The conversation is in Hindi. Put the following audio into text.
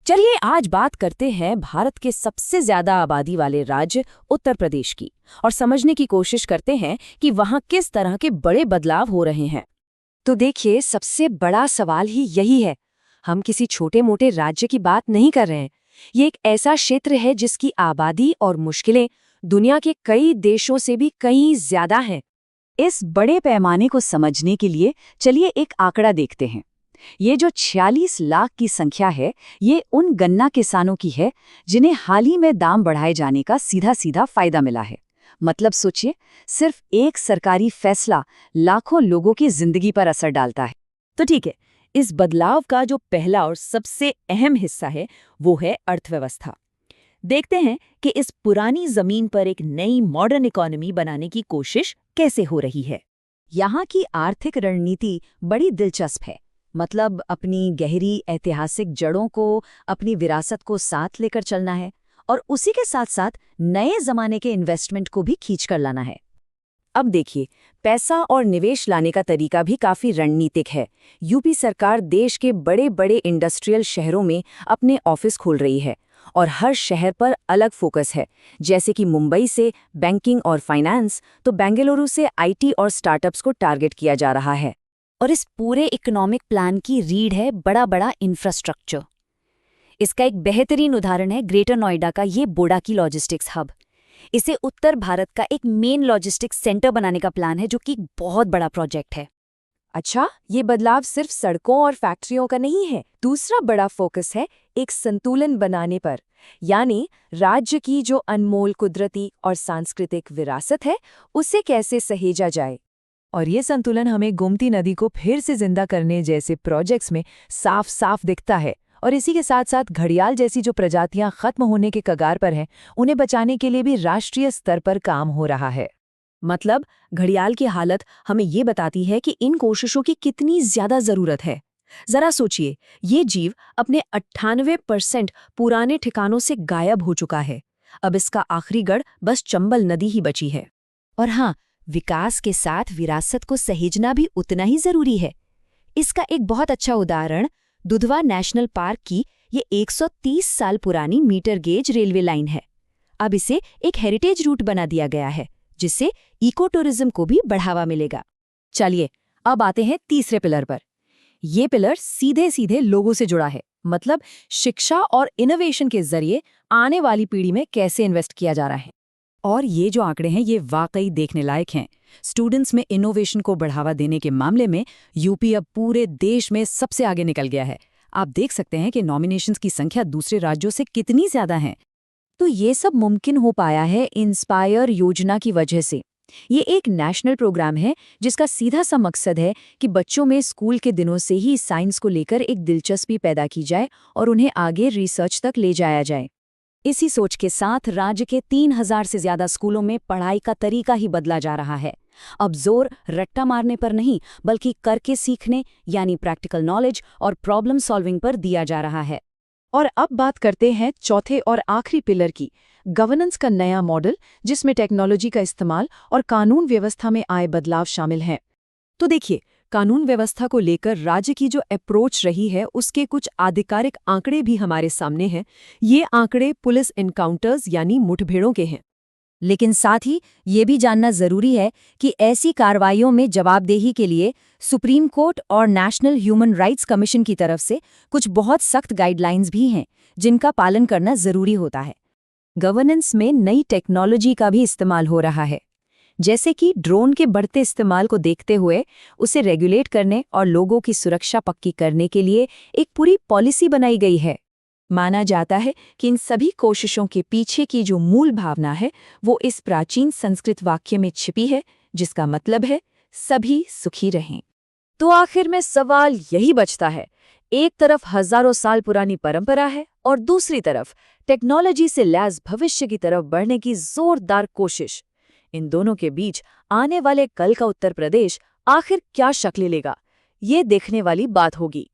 चलिए आज बात करते हैं भारत के सबसे ज्यादा आबादी वाले राज्य उत्तर प्रदेश की और समझने की कोशिश करते हैं कि वहाँ किस तरह के बड़े बदलाव हो रहे हैं। तो देखिए, सबसे बड़ा सवाल ही यही है। हम किसी छोटे मोटे राज्य की बात नहीं कर रहे हैं। ये एक ऐसा क्षेत्र है जिसकी आबादी और मुश्किलें दुनिया के कई देशों से भी कहीं ज्यादा हैं। इस बड़े पैमाने को समझने के लिए चलिए एक आंकड़ा देखते हैं। ये जो 46 लाख की संख्या है, ये उन गन्ना किसानों की है जिन्हें हाल ही में दाम बढ़ाए जाने का सीधा सीधा फायदा मिला है। मतलब सोचिए, सिर्फ एक सरकारी फैसला लाखों लोगों की जिंदगी पर असर डालता है। तो ठीक है, इस बदलाव का जो पहला और सबसे अहम हिस्सा है वो है अर्थव्यवस्था। देखते हैं कि इस पुरानी जमीन पर एक नई मॉडर्न इकोनॉमी बनाने की कोशिश कैसे हो रही है। यहाँ की आर्थिक रणनीति बड़ी दिलचस्प है। मतलब अपनी गहरी ऐतिहासिक जड़ों को, अपनी विरासत को साथ लेकर चलना है और उसी के साथ साथ नए जमाने के इन्वेस्टमेंट को भी खींच कर लाना है। अब देखिए, पैसा और निवेश लाने का तरीका भी काफी रणनीतिक है। यूपी सरकार देश के बड़े बड़े इंडस्ट्रियल शहरों में अपने ऑफिस खोल रही है और हर शहर पर अलग फोकस है। जैसे कि मुंबई से बैंकिंग और फाइनेंस, तो बेंगलुरु से आईटी और स्टार्टअप्स को टारगेट किया जा रहा है। और इस पूरे इकोनॉमिक प्लान की रीढ़ है बड़ा बड़ा इंफ्रास्ट्रक्चर। इसका एक बेहतरीन उदाहरण है ग्रेटर नोएडा का ये बोडाकी लॉजिस्टिक्स हब। इसे उत्तर भारत का एक मेन लॉजिस्टिक्स सेंटर बनाने का प्लान है, जो कि बहुत बड़ा प्रोजेक्ट है। अच्छा, ये बदलाव सिर्फ सड़कों और फैक्ट्रियों का नहीं है। दूसरा बड़ा फोकस है एक संतुलन बनाने पर, यानी राज्य की जो अनमोल कुदरती और सांस्कृतिक विरासत है उसे कैसे सहेजा जाए। और ये संतुलन हमें गोमती नदी को फिर से जिंदा करने जैसे प्रोजेक्ट्स में साफ साफ दिखता है। और इसी के साथ साथ घड़ियाल जैसी जो प्रजातियां खत्म होने के कगार पर हैं, उन्हें बचाने के लिए भी राष्ट्रीय स्तर पर काम हो रहा है। मतलब घड़ियाल की हालत हमें ये बताती है कि इन कोशिशों की कितनी ज्यादा जरूरत है। जरा सोचिए, ये जीव अपने 98% पुराने ठिकानों से गायब हो चुका है। अब इसका आखिरी गढ़ बस चंबल नदी ही बची है। और हाँ, विकास के साथ विरासत को सहेजना भी उतना ही जरूरी है। इसका एक बहुत अच्छा उदाहरण दुधवा नेशनल पार्क की ये 130 साल पुरानी मीटर गेज रेलवे लाइन है। अब इसे एक हेरिटेज रूट बना दिया गया है, जिससे इको टूरिज्म को भी बढ़ावा मिलेगा। चलिए अब आते हैं तीसरे पिलर पर। ये पिलर सीधे सीधे लोगों से जुड़ा है। मतलब शिक्षा और इनोवेशन के जरिए आने वाली पीढ़ी में कैसे इन्वेस्ट किया जा रहा है। और ये जो आंकड़े हैं ये वाकई देखने लायक हैं। स्टूडेंट्स में इनोवेशन को बढ़ावा देने के मामले में यूपी अब पूरे देश में सबसे आगे निकल गया है। आप देख सकते हैं कि नॉमिनेशंस की संख्या दूसरे राज्यों से कितनी ज्यादा है। तो ये सब मुमकिन हो पाया है इंस्पायर योजना की वजह से। ये एक नेशनल प्रोग्राम है जिसका सीधा सा मकसद है कि बच्चों में स्कूल के दिनों से ही साइंस को लेकर एक दिलचस्पी पैदा की जाए और उन्हें आगे रिसर्च तक ले जाया जाए। इसी सोच के साथ राज्य के 3000 से ज्यादा स्कूलों में पढ़ाई का तरीका ही बदला जा रहा है। अब जोर रट्टा मारने पर नहीं, बल्कि करके सीखने यानी प्रैक्टिकल नॉलेज और प्रॉब्लम सॉल्विंग पर दिया जा रहा है। और अब बात करते हैं चौथे और आखिरी पिलर की, गवर्नेंस का नया मॉडल, जिसमें टेक्नोलॉजी का इस्तेमाल और कानून व्यवस्था में आए बदलाव शामिल हैं। तो देखिए, कानून व्यवस्था को लेकर राज्य की जो अप्रोच रही है उसके कुछ आधिकारिक आंकड़े भी हमारे सामने हैं। ये आंकड़े पुलिस एनकाउंटर्स यानी मुठभेड़ों के हैं। लेकिन साथ ही ये भी जानना जरूरी है कि ऐसी कार्रवाइयों में जवाबदेही के लिए सुप्रीम कोर्ट और नेशनल ह्यूमन राइट्स कमीशन की तरफ से कुछ बहुत सख्त गाइडलाइंस भी हैं, जिनका पालन करना जरूरी होता है। गवर्नेंस में नई टेक्नोलॉजी का भी इस्तेमाल हो रहा है, जैसे कि ड्रोन के बढ़ते इस्तेमाल को देखते हुए उसे रेगुलेट करने और लोगों की सुरक्षा पक्की करने के लिए एक पूरी पॉलिसी बनाई गई है। माना जाता है कि इन सभी कोशिशों के पीछे की जो मूल भावना है वो इस प्राचीन संस्कृत वाक्य में छिपी है, जिसका मतलब है सभी सुखी रहें। तो आखिर में सवाल यही बचता है, एक तरफ हजारों साल पुरानी परंपरा है और दूसरी तरफ टेक्नोलॉजी से लैस भविष्य की तरफ बढ़ने की जोरदार कोशिश। इन दोनों के बीच आने वाले कल का उत्तर प्रदेश आखिर क्या शक्ल लेगा, ये देखने वाली बात होगी।